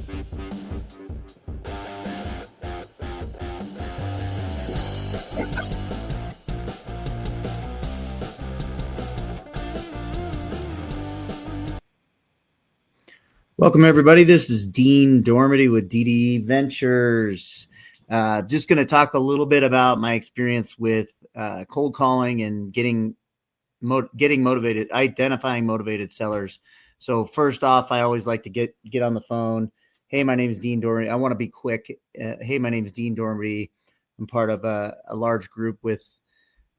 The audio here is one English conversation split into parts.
Welcome, everybody. This is Dean Dormady with DDE Ventures. Just going to talk a little bit about my experience with cold calling and getting motivated, identifying motivated sellers. So first off, I always like to get on the phone. Hey, my name is Dean Dormady. I want to be quick. Hey, my name is Dean Dormady. I'm part of a large group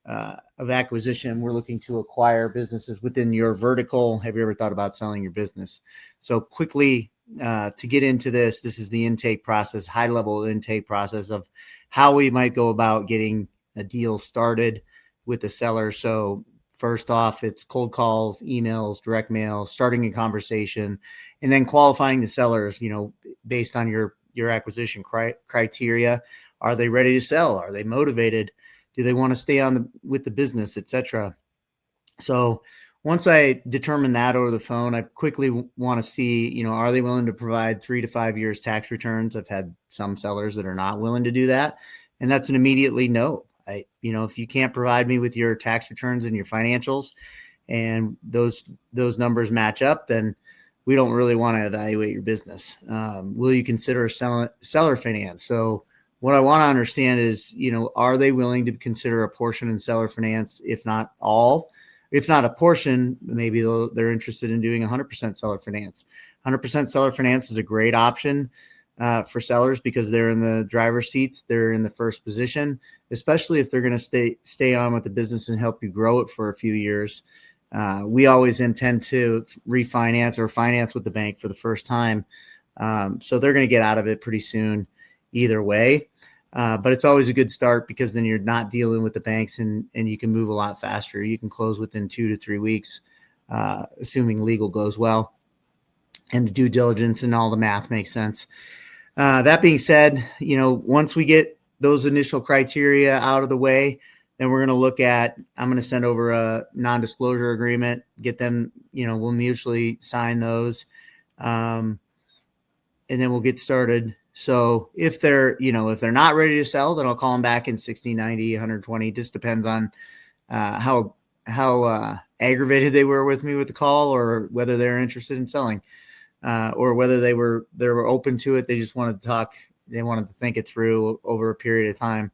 of acquisition. We're looking to acquire businesses within your vertical. Have you ever thought about selling your business? So quickly, to get into this is the intake process, high level intake process of how we might go about getting a deal started with the seller. So first off, it's cold calls, emails, direct mail, starting a conversation, and then qualifying the sellers, based on your acquisition criteria. Are they ready to sell? Are they motivated? Do they want to stay on with the business, etc.? So once I determine that over the phone, I quickly want to see, are they willing to provide 3 to 5 years tax returns? I've had some sellers that are not willing to do that, and that's an immediately no. If you can't provide me with your tax returns and your financials, and those numbers match up, then we don't really want to evaluate your business. Will you consider seller finance? So what I want to understand is, are they willing to consider a portion in seller finance? If not all, if not a portion, maybe they're interested in doing 100% seller finance. 100% seller finance is a great option for sellers because they're in the driver's seats. They're in the first position, especially if they're going to stay on with the business and help you grow it for a few years. We always intend to refinance or finance with the bank for the first time. So they're going to get out of it pretty soon either way. But it's always a good start because then you're not dealing with the banks and you can move a lot faster. You can close within 2 to 3 weeks, assuming legal goes well and the due diligence and all the math makes sense. That being said, once we get those initial criteria out of the way, then we're going to look at, I'm going to send over a non-disclosure agreement, get them, we'll mutually sign those. And then we'll get started. So if they're not ready to sell, then I'll call them back in 60, 90, 120. Just depends on how aggravated they were with me with the call, or whether they're interested in selling, or whether they were open to it. They just wanted to talk. They wanted to think it through over a period of time.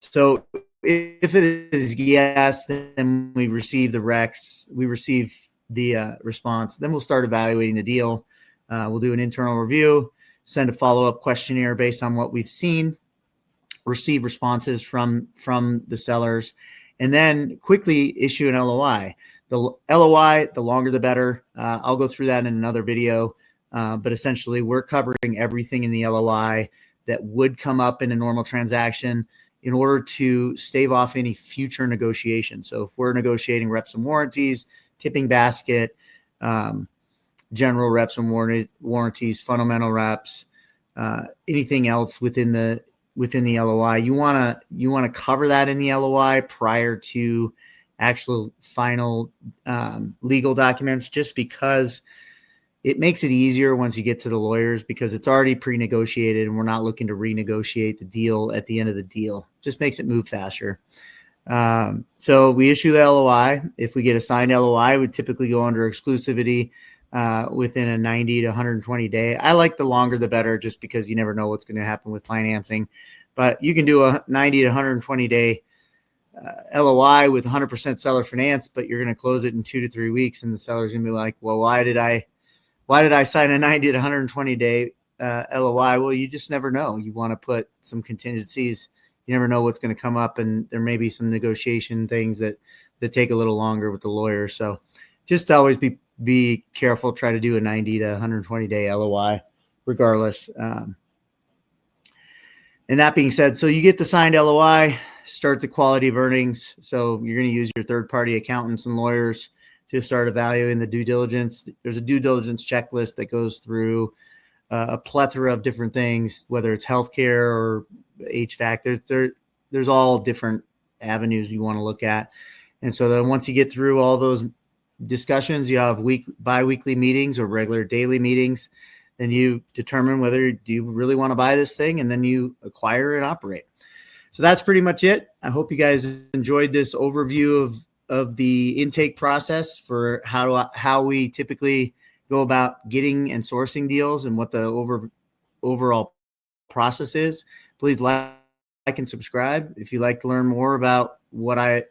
So if it is yes, then we receive the recs, we receive the response. Then we'll start evaluating the deal. We'll do an internal review, send a follow-up questionnaire based on what we've seen, receive responses from the sellers, and then quickly issue an LOI. The LOI, the longer the better. I'll go through that in another video, but essentially we're covering everything in the LOI that would come up in a normal transaction in order to stave off any future negotiations. So if we're negotiating reps and warranties, tipping basket, general reps and warranties, fundamental reps, anything else within the LOI, you want to cover that in the LOI prior to actual final legal documents, just because it makes it easier once you get to the lawyers, because it's already pre-negotiated and we're not looking to renegotiate the deal at the end of the deal. Just makes it move faster. So we issue the LOI. If we get a signed LOI, we typically go under exclusivity within a 90 to 120 day. I like the longer the better, just because you never know what's going to happen with financing. But you can do a 90 to 120 day LOI with 100% seller finance, but you're going to close it in 2 to 3 weeks, and the seller's going to be like, well, why did I sign a 90 to 120 day LOI? Well, you just never know. You want to put some contingencies. You never know what's going to come up, and there may be some negotiation things that take a little longer with the lawyer. So just always be careful. Try to do a 90 to 120 day LOI regardless. And that being said, so you get the signed LOI, start the quality of earnings. So you're going to use your third-party accountants and lawyers to start evaluating the due diligence. There's a due diligence checklist that goes through a plethora of different things, whether it's healthcare or HVAC. There's all different avenues you want to look at. And so then once you get through all those discussions. You have bi-weekly meetings or regular daily meetings. Then you determine whether do you really want to buy this thing, and then you acquire and operate. So that's pretty much it. I hope you guys enjoyed this overview of the intake process for how we typically go about getting and sourcing deals and what the overall process is. Please like and subscribe if you'd like to learn more about what I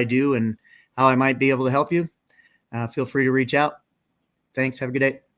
do and how I might be able to help you. Feel free to reach out. Thanks. Have a good day.